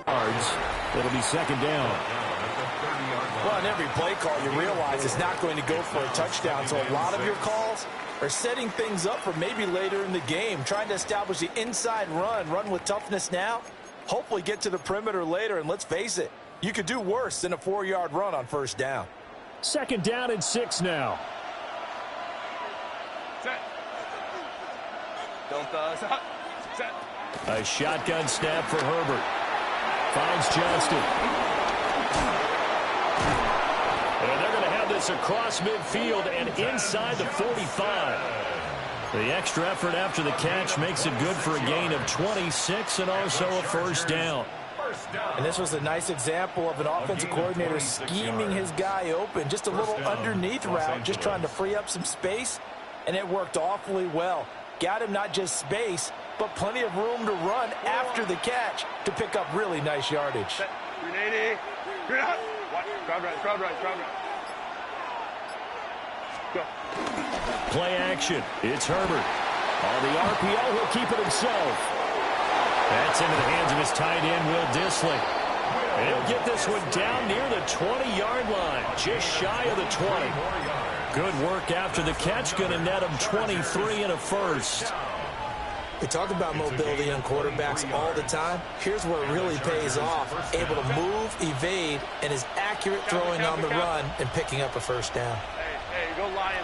yards. It'll be second down. Well, in every play call, you realize it's not going to go for a touchdown. So a lot of your calls are setting things up for maybe later in the game, trying to establish the inside run with toughness now, hopefully get to the perimeter later. And let's face it, you could do worse than a 4-yard run on first down. Second down and 6 now. Set. Set. A shotgun snap for Herbert. Finds Johnston. And they're going to have this across midfield and inside the 45. The extra effort after the catch makes it good for a gain of 26 and also a first down. And this was a nice example of an offensive coordinator scheming his guy open. Just a little underneath route, just trying to free up some space, and it worked awfully well. Got him not just space, but plenty of room to run after the catch to pick up really nice yardage. 380. Crowd right. Go. Play action. It's Herbert. On the RPO, he'll keep it himself. That's into the hands of his tight end, Will Dissly. And he'll get this one down near the 20-yard line, just shy of the 20. Good work after the catch, going to net him 23 and a first. We talk about mobility on quarterbacks all the time. Here's where it really pays off. Able to move, evade, and is accurate throwing on the run and picking up a first down. Hey, go lion.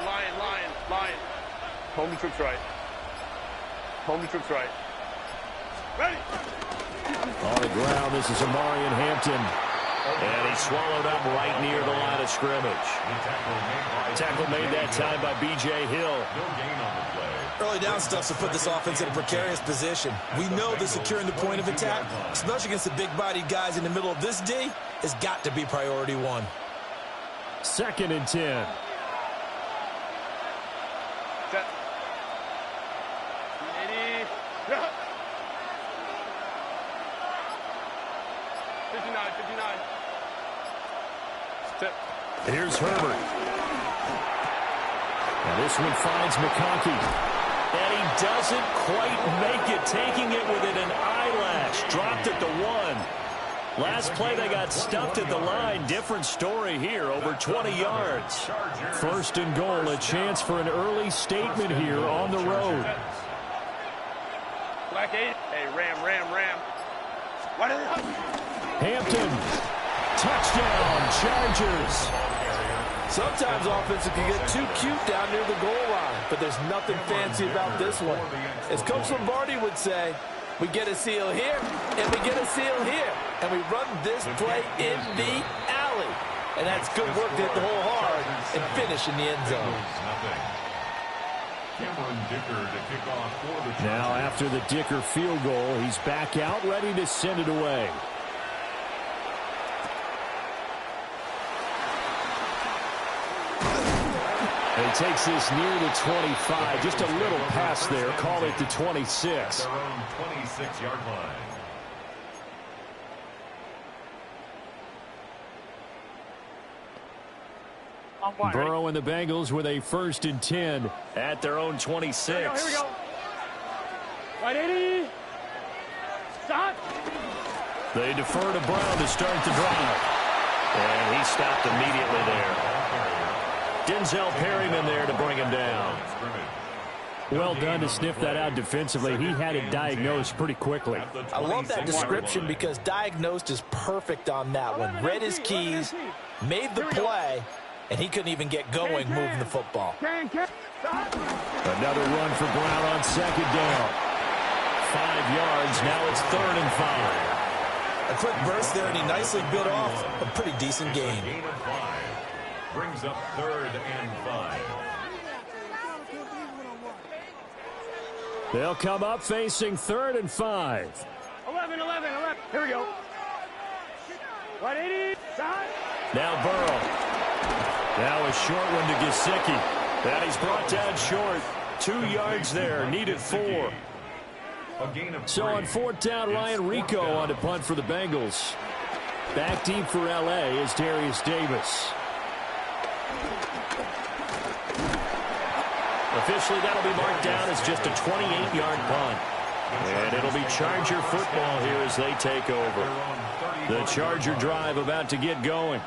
Home troops right. Ready. On the ground, this is Amarian Hampton. And he's swallowed up right near the line of scrimmage. Tackle made that time by B.J. Hill. Early down stuff to put this offense in a precarious position. We know that securing the point of attack, especially against the big-bodied guys in the middle of this D, has got to be priority one. Second and 10. Set. 380. 59. Set. Here's Herbert. And this one finds McConkey. And he doesn't quite make it, taking it within an eyelash. Dropped at the 1. Last play, they got stuffed at the line. Different story here, over 20 yards. First and goal, a chance for an early statement here on the road. Black 8. Hey, ram. What is it? Hampton. Touchdown, Chargers. Sometimes offenses can get too cute down near the goal line, but there's nothing fancy about this one. As Coach Lombardi would say, we get a seal here, and we get a seal here, and we run this play in the alley. And that's good work to hit the hole hard and finish in the end zone. Now after the Dicker field goal, he's back out, ready to send it away. He takes this near the 25. Just a little pass there. Call it the 26. Their own 26-yard line. Burrow and the Bengals with a first and 10 at their own 26. Here we go. 180. Stop. They defer to Brown to start the drive. And he stopped immediately there. Denzel Perryman there to bring him down. Well done to sniff that out defensively. He had it diagnosed pretty quickly. I love that description because diagnosed is perfect on that one. Read his keys, made the play, and he couldn't even get going moving the football. Another run for Brown on second down. 5 yards. Now it's 3rd and 5. A quick burst there, and he nicely bit off a pretty decent gain. Brings up 3rd and 5. They'll come up facing 3rd and 5. 11. Here we go. 180. Now Burrow. Now a short one to Gesicki. That he's brought down short. 2 yards there. Needed 4. So on 4th down, Ryan Rico on to punt for the Bengals. Back deep for L.A. is Darius Davis. Officially, that'll be marked down as just a 28-yard punt. And it'll be Charger football here as they take over. The Charger drive about to get going.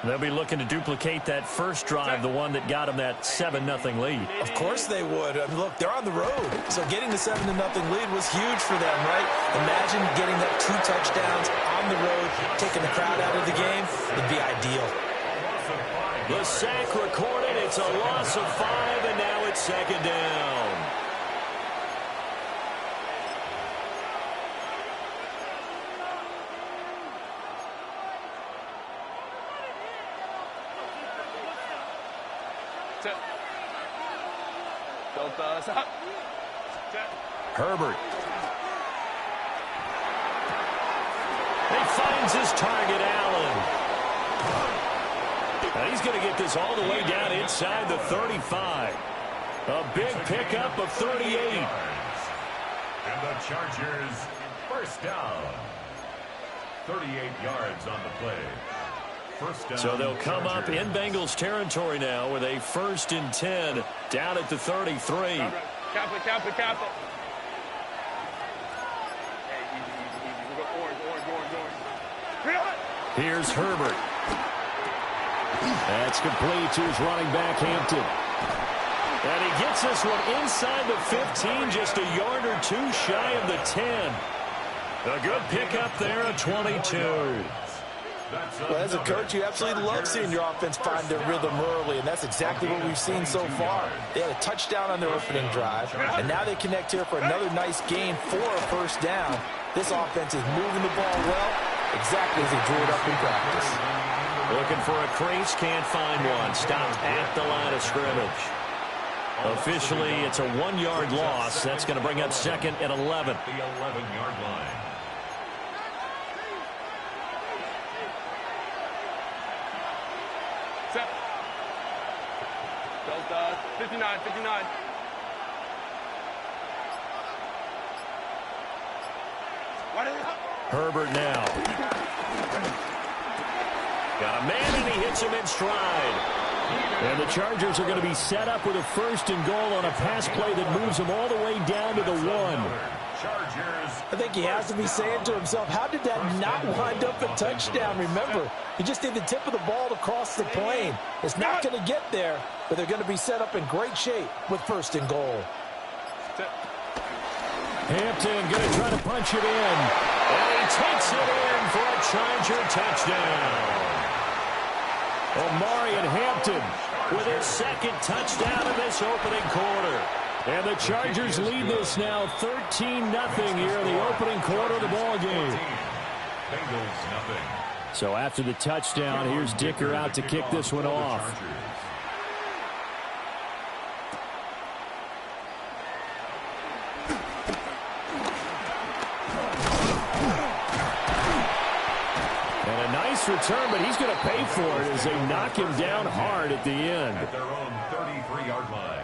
They'll be looking to duplicate that first drive, the one that got them that 7-0 lead. Of course they would. I mean, look, they're on the road. So getting the 7-0 lead was huge for them, right? Imagine getting that 2 touchdowns on the road, taking the crowd out of the game. It'd be ideal. The sack recorded. It's a loss of 5, and now it's second down. Herbert. He finds his target, Allen. And he's going to get this all the way down inside the 35. A big pickup of 38. And the Chargers first down. 38 yards on the play. First down. So they'll come up in Bengals territory now with a 1st and 10 down at the 33. Cap it. Hey, easy. We go orange. Here's Herbert. That's complete to his running back, Hampton. And he gets this one inside the 15, just a yard or 2 shy of the 10. A good pickup there, a 22. Well, as a coach, you absolutely love seeing your offense find their rhythm early, and that's exactly what we've seen so far. They had a touchdown on their opening drive, and now they connect here for another nice gain for a first down. This offense is moving the ball well, exactly as they drew it up in practice. Looking for a crease, can't find one. Stopped at the line of scrimmage. Officially, it's a 1-yard loss. That's going to bring up 2nd and 11. The 11-yard line. Set. Delta 59. Herbert now. Got a man, and he hits him in stride. And the Chargers are going to be set up with a 1st and goal on a pass play that moves them all the way down to the 1. I think he has to be saying to himself, how did that not wind up a touchdown? Remember, he just did the tip of the ball across the plane. It's not going to get there, but they're going to be set up in great shape with 1st and goal. Hampton going to try to punch it in. And he takes it in for a Charger touchdown. Omarion Hampton with his 2nd touchdown in this opening quarter. And the Chargers lead this now 13-0 here in the opening quarter of the ball game. Bengals nothing. So after the touchdown, here's Dicker out to kick this one off. And a nice return, but he's going to pay for it as they knock him down hard at the end. At their own 33-yard line.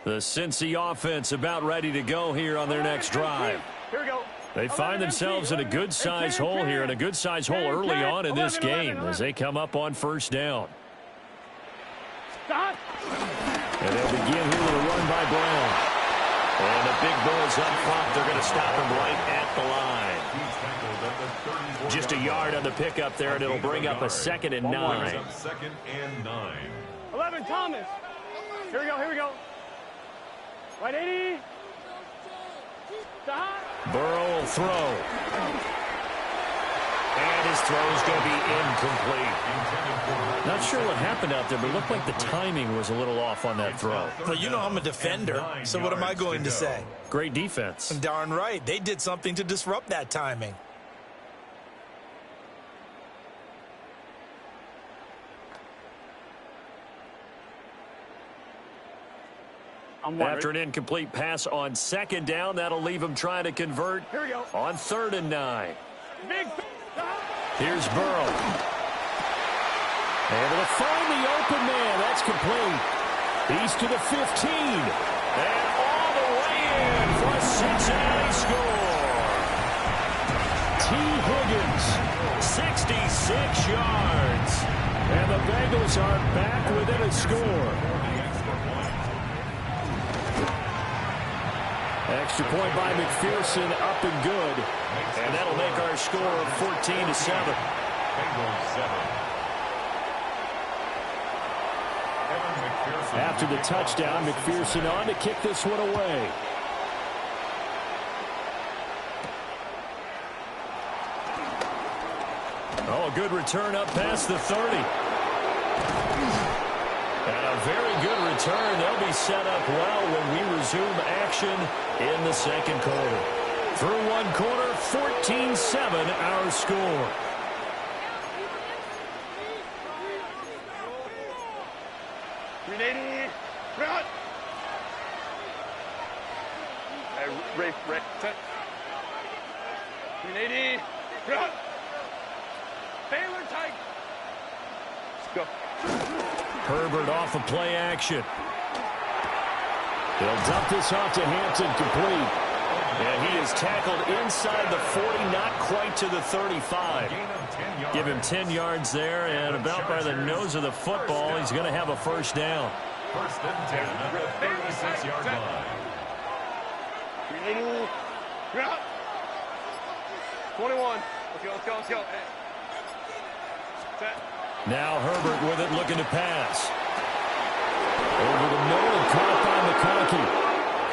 The Cincy offense about ready to go here on their next drive. Here we go. They find themselves in a good-sized hole here, and a good-sized hole early on in this game as they come up on 1st down. And they'll begin here with a run by Brown. And the big boys up front, they're going to stop him right at the line. Just a yard on the pickup there, and it'll bring up a 2nd and 9. 2nd and 9. 11, Thomas. Here we go. Right 80. Burrow will throw. And his throw is going to be incomplete. Not sure what happened out there, but it looked like the timing was a little off on that throw. Well, you know I'm a defender, so what am I going to say? Great defense. Darn right. They did something to disrupt that timing. After an incomplete pass on 2nd down, that'll leave him trying to convert on 3rd and 9. Here's Burrow. Able to find the open man. That's complete. He's to the 15. And all the way in for a Cincinnati score. T. Higgins, 66 yards. And the Bengals are back within a score. Extra point by McPherson, up and good. And that'll make our score 14-7. After the touchdown, McPherson on to kick this one away. Oh, a good return up past the 30. And a very good return. They'll be set up well when we resume action in the second quarter. Through one quarter, 14-7 our score. Ready, run. Ray, set. Ready, run. Baylor tight. Go. Herbert off of play action. He'll dump this off to Hampton, complete. And he is tackled inside the 40, not quite to the 35. Give him 10 yards there, and about by the nose of the football, he's going to have a first down. First and 10 at the 36-yard line. 21. Let's go. Set. Now Herbert with it, looking to pass. Over the middle and caught by McConkey.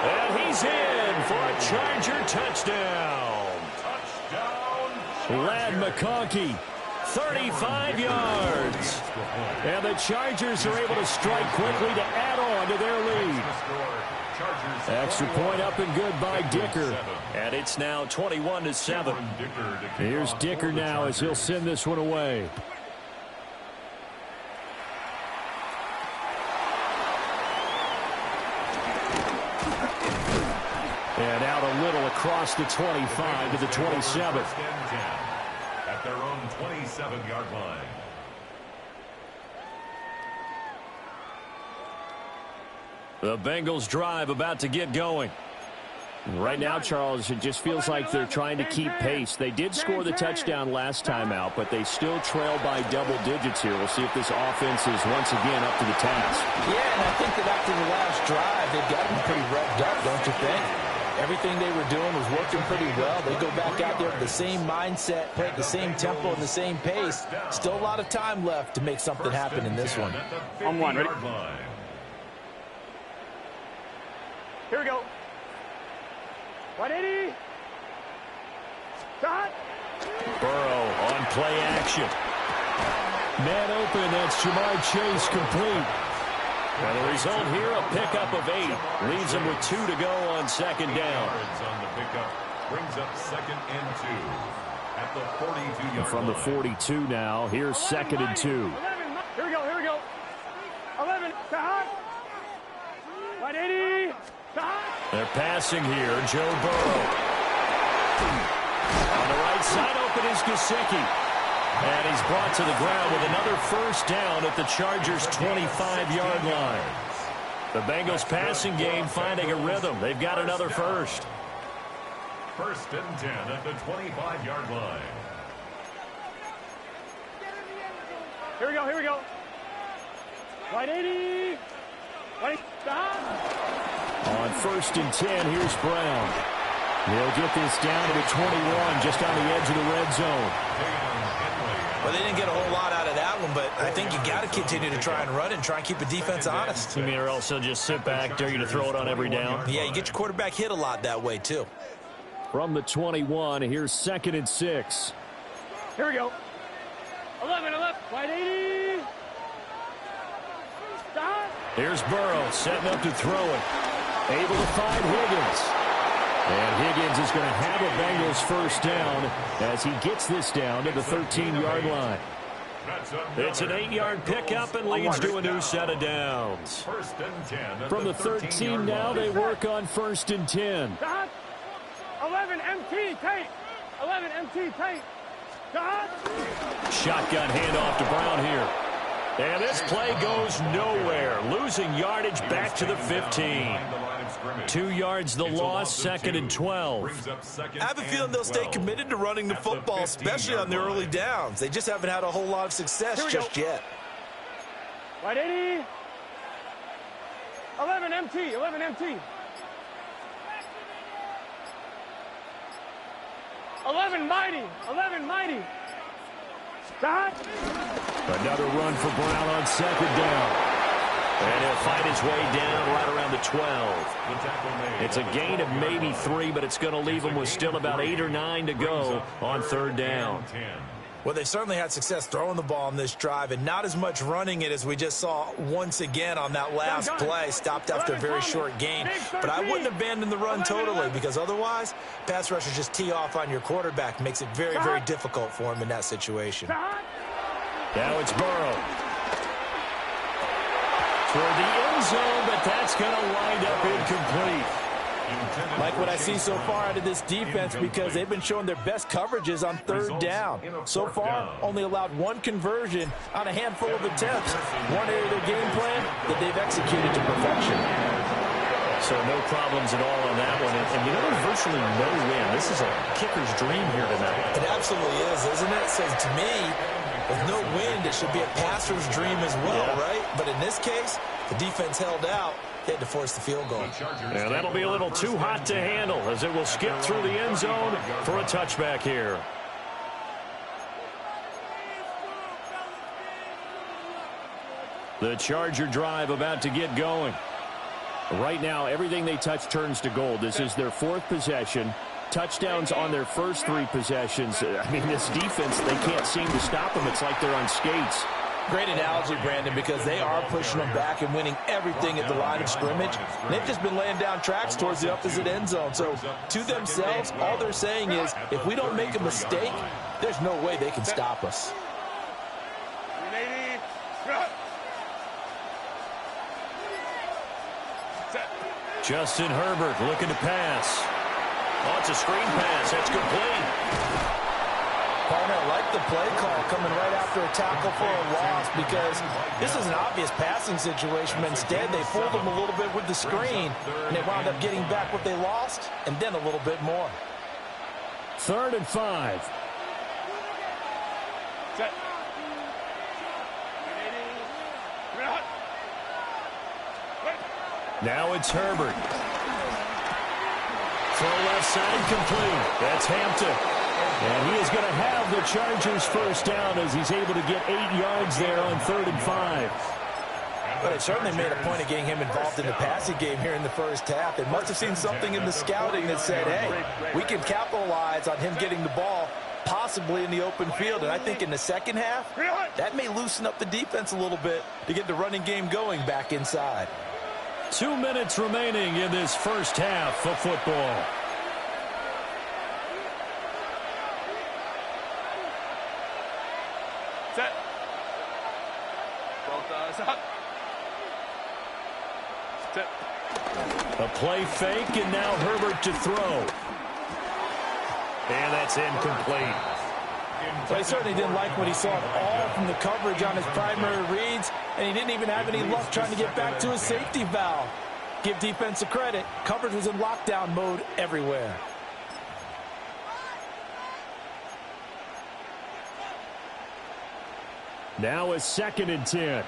And he's in for a Charger touchdown. Lad McConkey, 35 yards. And the Chargers are able to strike quickly to add on to their lead. Extra point up and good by Dicker. And it's now 21-7. Here's Dicker now as he'll send this one away. And out a little across the 25 to the 27. At their own 27-yard line. The Bengals drive about to get going. Right now, Charles, it just feels like they're trying to keep pace. They did score the touchdown last time out, but they still trail by double digits here. We'll see if this offense is once again up to the task. Yeah, and I think that after the last drive, they've gotten pretty revved up, don't you think? Everything they were doing was working pretty well. They go back out there with the same mindset, play at the same tempo and the same pace. Still a lot of time left to make something happen in this one. On one, ready? Here we go. 180. Stop. Burrow on play action. Man open, that's Jamar Chase, complete. And the result here, a pickup of 8. Leaves him with 2 to go on second down. On the pickup brings up second and 2 at the 42-yard From the 42 now, here's second and 2. 11. Here we go. 11. Stop. 180. Stop. They're passing here, Joe Burrow. On the right side, open is Gesicki. And he's brought to the ground with another first down at the Chargers' 25-yard line. The Bengals passing game finding a rhythm. They've got another first. First and 10 at the 25-yard line. Here we go. 180. Stop. On first and 10, here's Brown. He'll get this down to the 21, just on the edge of the red zone. Well, they didn't get a whole lot out of that one, but I think you got to continue to try and run and try and keep the defense honest. You mean, or else they'll just sit back, dare you to throw it on every down? Yeah, you get your quarterback hit a lot that way, too. From the 21, here's second and 6. Here we go. 11. 180. Stop. Here's Burrow setting up to throw it. Able to find Higgins. And Higgins is going to have a Bengals first down as he gets this down to the 13-yard line. It's an 8-yard pickup and leads to a new set of downs. First and 10 From the 13 now, they work on first and 10. Stop. 11 MT tight. 11 MT tight. Stop. Shotgun handoff to Brown here. And this play goes nowhere. Losing yardage back to the 15. scrimmage. 2 yards the loss, second and 12. I have a feeling they'll stay committed to running the football, especially on the early downs. They just haven't had a whole lot of success just yet. Right 80. 11 MT, 11 MT. 11 mighty, 11 mighty. Stop. Another run for Brown on second down. And he'll fight his way down right around the 12. It's a gain of maybe 3, but it's going to leave him with still about 8 or 9 to go on third down. Well, they certainly had success throwing the ball on this drive and not as much running it as we just saw once again on that last play. Stopped after a very short gain. But I wouldn't abandon the run totally, because otherwise, pass rushers just tee off on your quarterback. Makes it very, very difficult for him in that situation. Now it's Burrow. Toward the end zone, but that's going to wind up incomplete. Like what I see so far out of this defense, because they've been showing their best coverages on third down. So far, only allowed 1 conversion on a handful of attempts. One area of their game plan that they've executed to perfection. So no problems at all on that one. And you know, there's virtually no win. This is a kicker's dream here tonight. It absolutely is, isn't it? So to me, with no wind, it should be a passer's dream as well, right? But in this case, the defense held out. They had to force the field goal. Yeah, that'll be a little too hot to handle, as it will skip through the end zone for a touchback here. The Charger drive about to get going. Right now, everything they touch turns to gold. This is their 4th possession. Touchdowns on their first 3 possessions. I mean, this defense, they can't seem to stop them. It's like they're on skates. Great analogy, Brandon, because they are pushing them back and winning everything at the line of scrimmage. And they've just been laying down tracks towards the opposite end zone. So to themselves, all they're saying is, if we don't make a mistake, there's no way they can stop us. Justin Herbert looking to pass. Oh, it's a screen pass. That's complete. Partner, I like the play call coming right after a tackle for a loss, because this is an obvious passing situation, but instead they fooled them a little bit with the screen, and they wound up getting back what they lost, and then a little bit more. 3rd and 5. Set. Now it's Herbert. Throw left side complete. That's Hampton. And he is going to have the Chargers first down as he's able to get 8 yards there on 3rd and 5. But it certainly made a point of getting him involved in the passing game here in the first half. They must have seen something in the scouting that said, hey, we can capitalize on him getting the ball possibly in the open field. And I think in the second half, that may loosen up the defense a little bit to get the running game going back inside. 2 minutes remaining in this first half of football. Set. Set. A play fake, and now Herbert to throw. And that's incomplete. But he certainly didn't like what he saw at all from the coverage on his primary reads, and he didn't even have any luck trying to get back to his safety valve. Give defense a credit. Coverage was in lockdown mode everywhere. Now a 2nd and 10.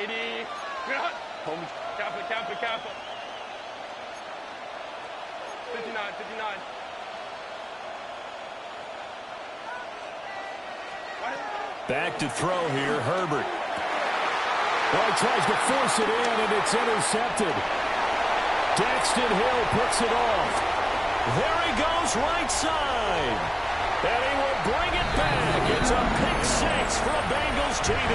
80. Home. Careful. 59. Back to throw here, Herbert. Well, he tries to force it in, and it's intercepted. Daxton Hill puts it off. There he goes, right side. And he will bring it back. It's a pick 6 for a Bengals TD.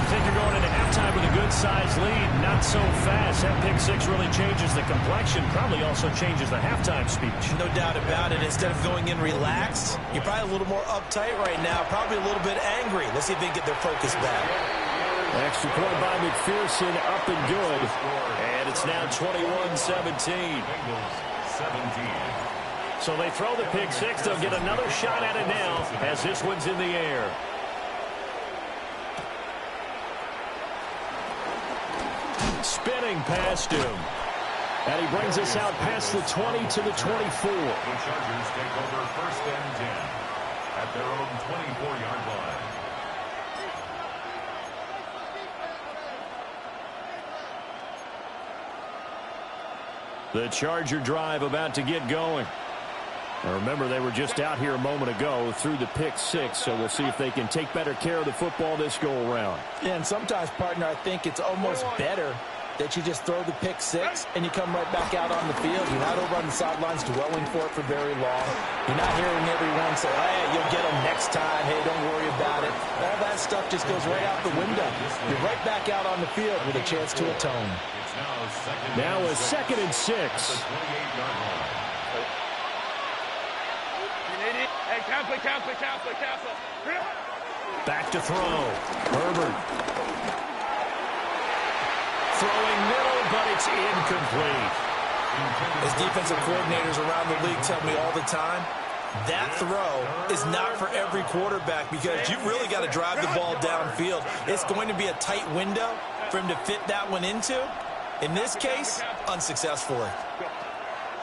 I think you're going into halftime with a good-sized lead. Not so fast. That pick 6 really changes the complexion. Probably also changes the halftime speech. No doubt about it. Instead of going in relaxed, you're probably a little more uptight right now. Probably a little bit angry. Let's see if they can get their focus back. Extra point by McPherson, up and good. And it's now 21-17. So they throw the pick 6. They'll get another shot at it now as this one's in the air. Spinning past him. And he brings us out past the 20 to the 24. The Chargers take over 1st and 10 at their own 24-yard line. The Charger drive about to get going. Now remember, they were just out here a moment ago through the pick 6, so we'll see if they can take better care of the football this go-around. Yeah, and sometimes, partner, I think it's almost better that you just throw the pick 6 and you come right back out on the field. You're not over on the sidelines dwelling for it for very long. You're not hearing everyone say, hey, you'll get them next time. Hey, don't worry about it. All that stuff just goes right out the window. You're right back out on the field with a chance to atone. Now a 2nd and 6. Hey, Kappa. Back to throw. Herbert. Throwing middle, but it's incomplete. As defensive coordinators around the league tell me all the time, that throw is not for every quarterback because you've really got to drive the ball downfield. It's going to be a tight window for him to fit that one into. In this case, unsuccessfully.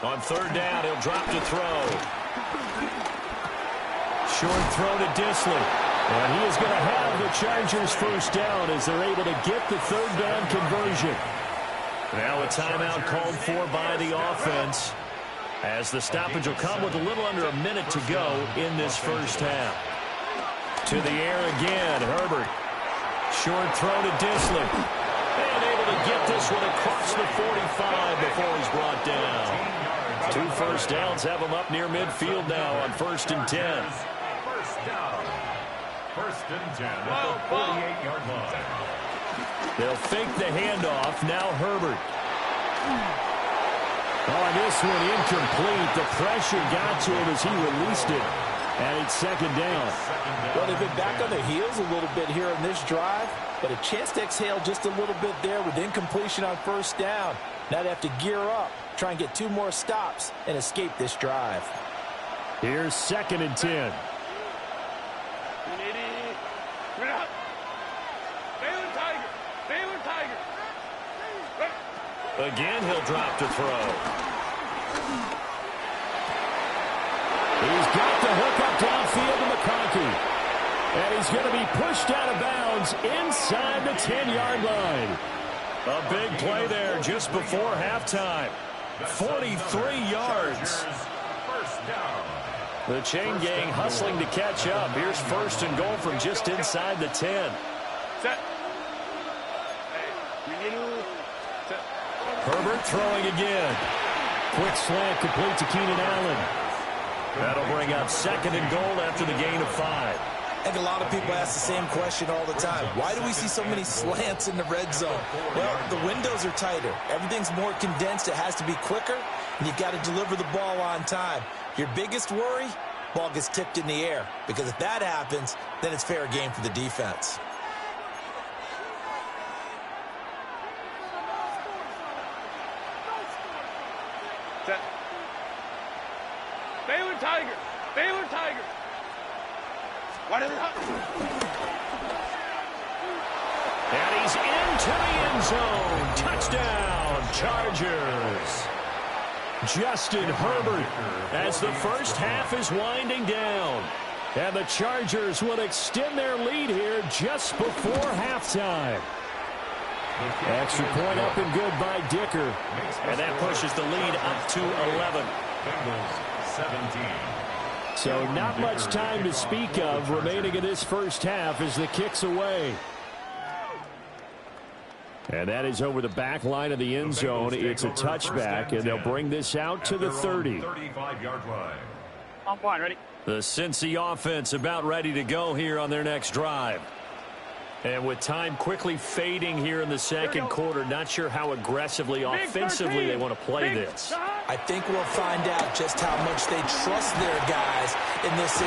On 3rd down, he'll drop to throw. Short throw to Disley. And he is going to have the Chargers 1st down as they're able to get the 3rd down conversion. Now a timeout called for by the offense as the stoppage will come with a little under a minute to go in this 1st half. To the air again, Herbert. Short throw to Disley. And able to get this one across the 45 before he's brought down. 2 1st downs have him up near midfield now on 1st and 10. 1st down. 1st and 10 at the 48-yard line. They'll fake the handoff. Now Herbert. Oh, this one incomplete. The pressure got to him as he released it. And it's 2nd down. Well, they've been back on their heels a little bit here in this drive, but a chance to exhale just a little bit there with incompletion on 1st down. Now they have to gear up, try and get 2 more stops, and escape this drive. Here's 2nd and 10. Again, he'll drop to throw. He's got the hook up downfield to McConkey. And he's going to be pushed out of bounds inside the 10-yard line. A big play there just before halftime. 43 yards. 1st down. The chain gang hustling to catch up. Here's 1st and goal from just inside the 10. Set. Herbert throwing again. Quick slant complete to Keenan Allen. That'll bring up 2nd and goal after the gain of 5. I think a lot of people ask the same question all the time. Why do we see so many slants in the red zone? Well, the windows are tighter. Everything's more condensed. It has to be quicker, and you've got to deliver the ball on time. Your biggest worry, ball gets tipped in the air, because if that happens, then it's fair game for the defense. Baylor Tiger. What is it? And he's into the end zone. Touchdown, Chargers. Justin Herbert as the 1st half is winding down. And the Chargers will extend their lead here just before halftime. Extra point up and good by Dicker. And that pushes the lead up to 11. Bengals 17. So not much time to speak of remaining in this 1st half as the kick's away. And that is over the back line of the end zone. It's a touchback, and they'll bring this out to the 30. 35-yard line. On point, ready? The Cincy offense about ready to go here on their next drive. And with time quickly fading here in the 2nd quarter, not sure how aggressively offensively they want to play this. I think we'll find out just how much they trust their guys in this.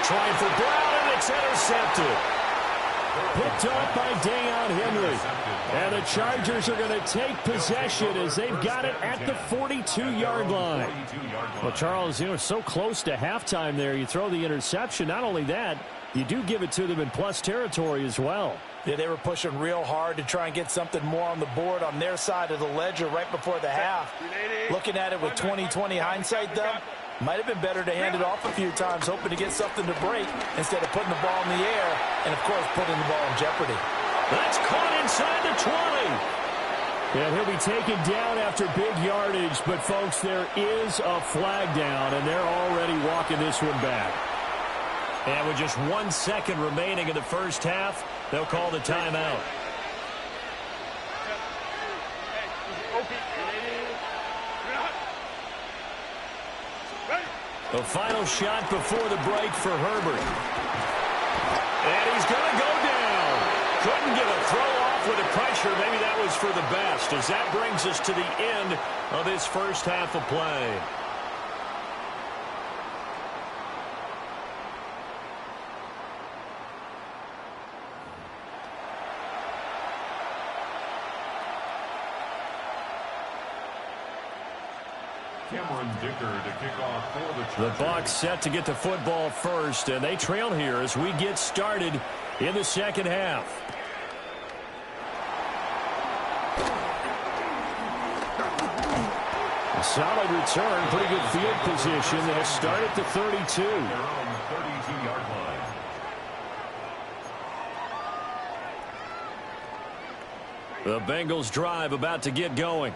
Trying for Brown, and it's intercepted. Picked up by Deion Henry. And the Chargers are going to take possession as they've got it at the 42-yard line. Well, Charles, you know, so close to halftime there. You throw the interception. Not only that, you do give it to them in plus territory as well. Yeah, they were pushing real hard to try and get something more on the board on their side of the ledger right before the half. Looking at it with 20/20 hindsight, though, might have been better to hand it off a few times, hoping to get something to break instead of putting the ball in the air and, of course, putting the ball in jeopardy. That's caught inside the 20. And he'll be taken down after big yardage, but, folks, there is a flag down, and they're already walking this one back. And with just 1 second remaining in the first half, they'll call the timeout. The final shot before the break for Herbert. And he's going to go down. Couldn't get a throw off with the pressure. Maybe that was for the best, as that brings us to the end of this first half of play. To kick off for the Bucs set to get the football first, and they trail here as we get started in the second half. A solid return, pretty good field position. They'll start at the 32. their own 32-yard line. The Bengals drive about to get going.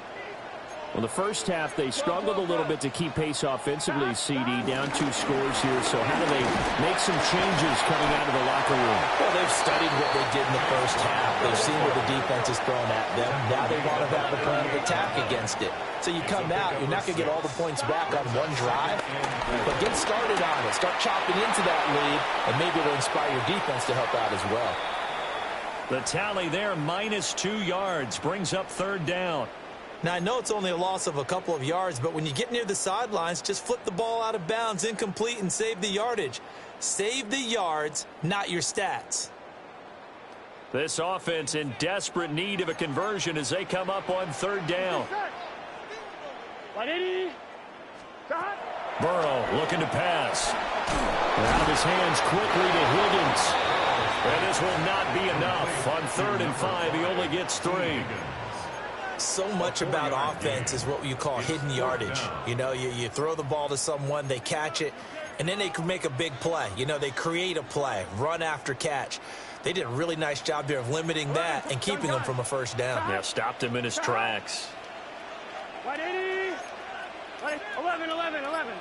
Well, the first half, they struggled a little bit to keep pace offensively, CD, down 2 scores here. So how do they make some changes coming out of the locker room? Well, they've studied what they did in the first half. They've seen what the defense has thrown at them. Now they want to have a plan of attack against it. So you come out, you're not going to get all the points back on one drive, but get started on it. Start chopping into that lead, and maybe it'll inspire your defense to help out as well. The tally there, -2 yards, brings up third down. Now, I know it's only a loss of a couple of yards, but when you get near the sidelines, just flip the ball out of bounds, incomplete, and save the yardage. Save the yards, not your stats. This offense in desperate need of a conversion as they come up on third down. Burrow looking to pass. Out of his hands quickly to Higgins. And this will not be enough. On 3rd and 5, he only gets 3. So much about offense is what you call hidden yardage. You know, you throw the ball to someone, they catch it, and then they can make a big play. You know, they create a play, run after catch. They did a really nice job there of limiting that and keeping them from a first down. Yeah, stopped him in his tracks. 11.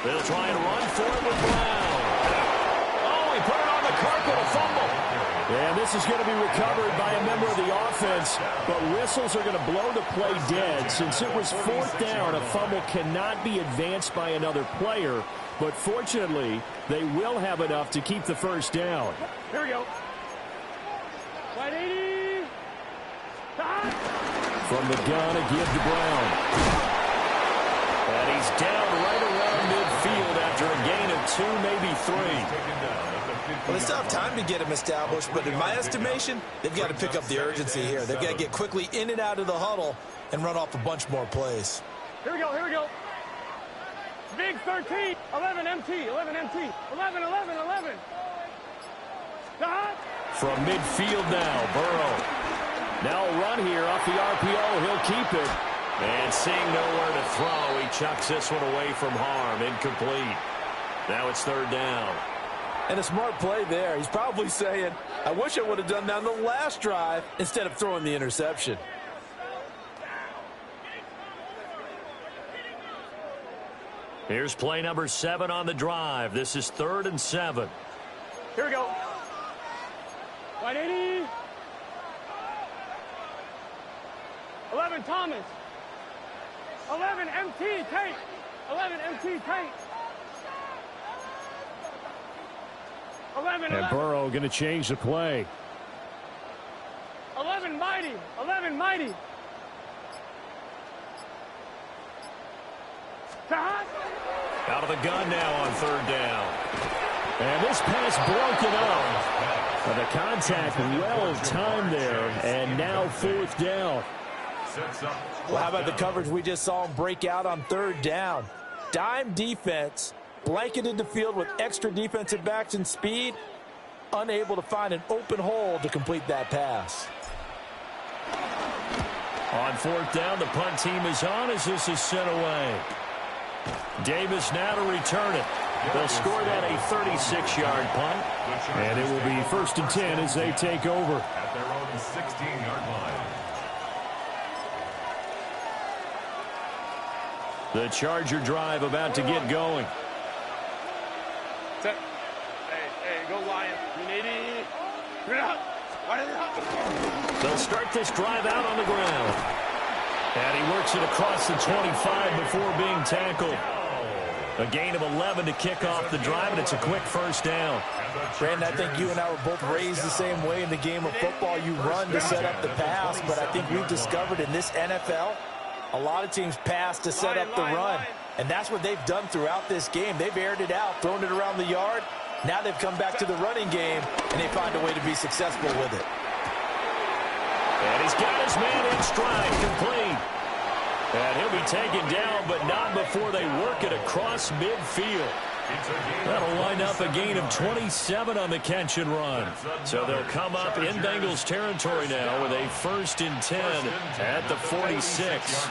They'll try and run for it with Brown. Oh, he put it on the carpet, a fumble. And this is going to be recovered by a member of the offense, but whistles are going to blow the play dead. Since it was 4th down, a fumble cannot be advanced by another player, but fortunately, they will have enough to keep the first down. Here we go. 180. From the gun, a give to Brown. And he's down right around midfield after a gain of 2, maybe 3. Well, they still have time to get him established, but in my estimation, they've got to pick up the urgency here. They've got to get quickly in and out of the huddle and run off a bunch more plays. Here we go. Big 13, 11 MT, 11 MT, 11. Stop. From midfield now, Burrow. Now a run here off the RPO. He'll keep it. And seeing nowhere to throw, he chucks this one away from harm. Incomplete. Now it's 3rd down. And a smart play there. He's probably saying, I wish I would have done that on the last drive instead of throwing the interception. Here's play number 7 on the drive. This is 3rd and 7. Here we go. 180. 11 Thomas. 11 MT Tate. 11 MT Tate. 11. And Burrow going to change the play. 11 Mighty. 11 Mighty. Out of the gun now on 3rd down. And this pass broken up. And the contact well timed there. And now 4th down. Well, how about the coverage we just saw him break out on 3rd down? Dime defense, blanketed the field with extra defensive backs and speed, unable to find an open hole to complete that pass. On fourth down, the punt team is on as this is sent away. Davis now to return it. They'll score that a 36-yard punt, and it will be 1st and 10 as they take over. At their own 16-yard line. The Charger drive about to get going. Set. Hey, go Lions. You need it. Bring it up. They'll start this drive out on the ground. And he works it across the 25 before being tackled. A gain of 11 to kick off the drive, and it's a quick first down. Brandon, I think you and I were both raised the same way in the game of football. You run to set up the pass, but I think we've discovered in this NFL, a lot of teams pass to set up the run. And that's what they've done throughout this game. They've aired it out, thrown it around the yard. Now they've come back to the running game, and they find a way to be successful with it. And he's got his man in stride, complete. And he'll be taken down, but not before they work it across midfield. That'll line up a gain of 27 on the catch and run. So they'll come up in Bengals territory now with a 1st and 10 at the 46.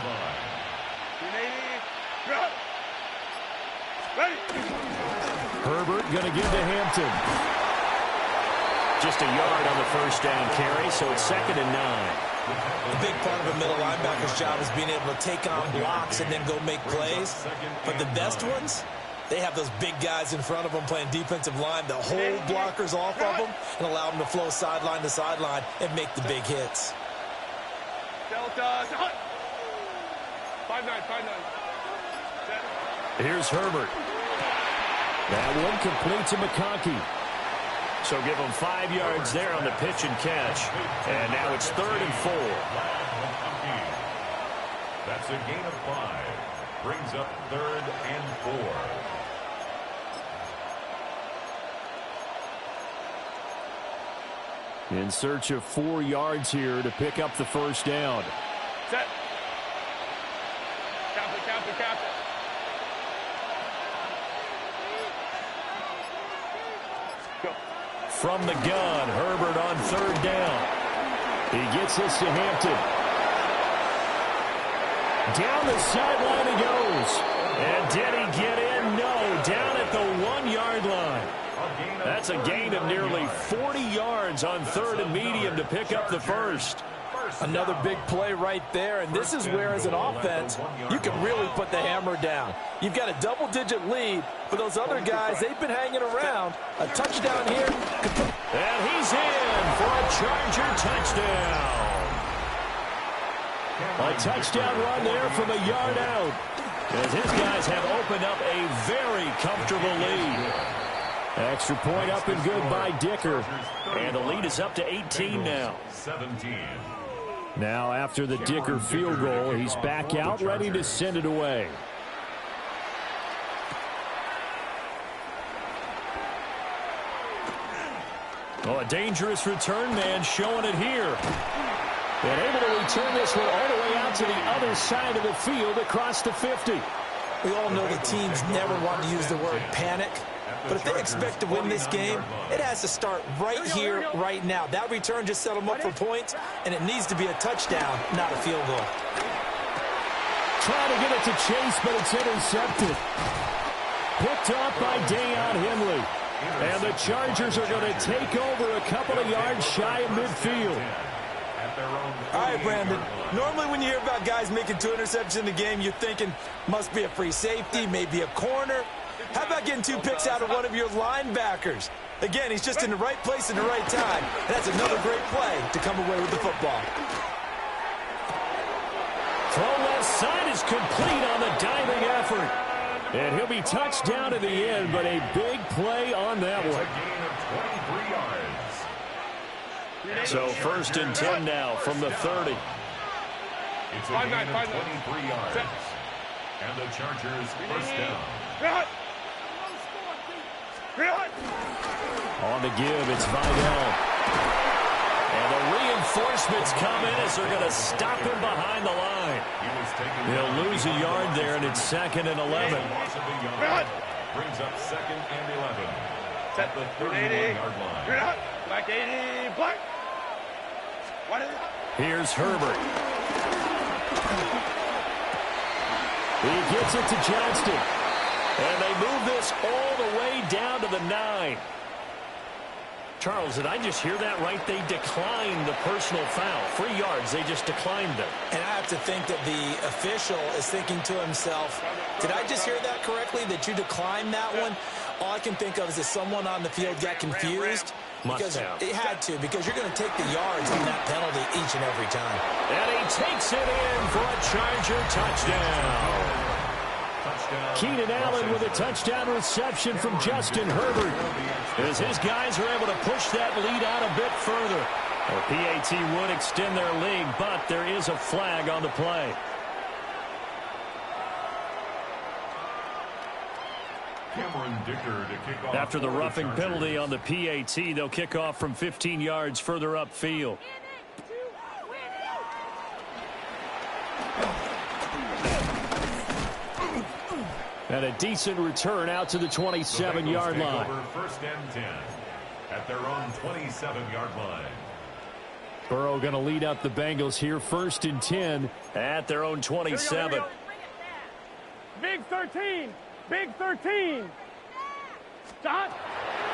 Herbert going to give to Hampton. Just a yard on the first down carry, so it's 2nd and 9. A big part of a middle linebacker's job is being able to take on blocks and then go make plays. But the best ones, they have those big guys in front of them playing defensive line that hold blockers off of them and allow them to flow sideline to sideline and make the big hits. Delta. 5-9. Here's Herbert. That one complete to McConkey. So give him 5 yards there on the pitch and catch. And now it's 3rd and 4. That's a gain of 5. Brings up 3rd and 4. In search of 4 yards here to pick up the first down. Set. Captain. From the gun, Herbert on 3rd down. He gets this to Hampton. Down the sideline he goes. And did he get in? No. Down at the 1-yard line. That's a gain of nearly 40 yards on 3rd and medium to pick up the first. Another big play right there, and this is where, as an offense, you can really put the hammer down. You've got a double-digit lead, but those other guys, they've been hanging around. A touchdown here. And he's in for a Charger touchdown. A touchdown run there from a yard out, as his guys have opened up a very comfortable lead. Extra point up and good by Dicker. And the lead is up to 18 now. 17. Now after the Dicker field goal, he's back out ready to send it away. Oh, a dangerous return man showing it here. And able to return this one all the way out to the other side of the field across the 50. We all know the teams never want to use the word panic. But if they expect to win this game, it has to start right here, right now. That return just set them up for points, and it needs to be a touchdown, not a field goal. Trying to get it to Chase, but it's intercepted. Picked off by Dayon Henley. And the Chargers are going to take over a couple of yards shy of midfield. All right, Brandon. Normally when you hear about guys making 2 interceptions in the game, you're thinking must be a free safety, maybe a corner. How about getting 2 picks out of one of your linebackers? Again, he's just in the right place at the right time. And that's another great play to come away with the football. Throw left side is complete on the diving effort. And he'll be touched down at the end, but a big play on that one. So 1st and 10 now from the 30. It's a gain of 23 yards. And the Chargers first down. On the give, it's Vidal. And the reinforcements come in as they're going to stop him behind the line. He'll lose a yard there, and it's 2nd and 11. Brings up 2nd and 11 at the 31-yard line. You're out. Black 80. Black. What is it? Here's Herbert. He gets it to Johnston. And they move this all the way down to the 9. Charles, did I just hear that right? They declined the personal foul. 3 yards, they just declined them. And I have to think that the official is thinking to himself, did I just hear that correctly, that you declined that one? All I can think of is that someone on the field got confused. Because it had to, because you're going to take the yards on that penalty each and every time. And he takes it in for a Charger touchdown. Keenan Allen with a touchdown reception from Justin Herbert, as his guys are able to push that lead out a bit further. Well, PAT would extend their lead, but there is a flag on the play. After the roughing penalty on the PAT, they'll kick off from 15 yards further upfield. And a decent return out to the 27-yard line. First and 10 at their own 27-yard line. Burrow going to lead up the Bengals here, 1st and 10 at their own 27. Here we go. Big 13. Big 13. Stop.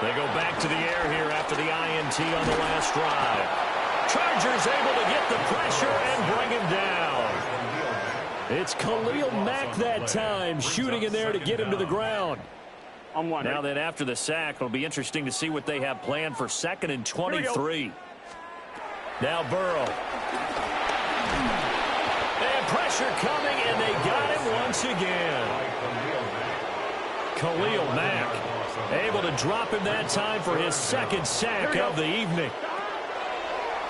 They go back to the air here after the INT on the last drive. Chargers able to get the pressure and bring him down. It's Khalil Mack that time, shooting in there to get him to the ground. Now that after the sack, it'll be interesting to see what they have planned for 2nd and 23. Now Burrow. And pressure coming, and they got him once again. Khalil Mack able to drop him that time for his 2nd sack of the evening.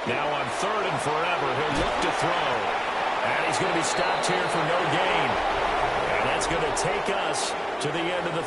Now on 3rd and forever, he'll look to throw. And he's going to be stopped here for no gain. And that's going to take us to the end of the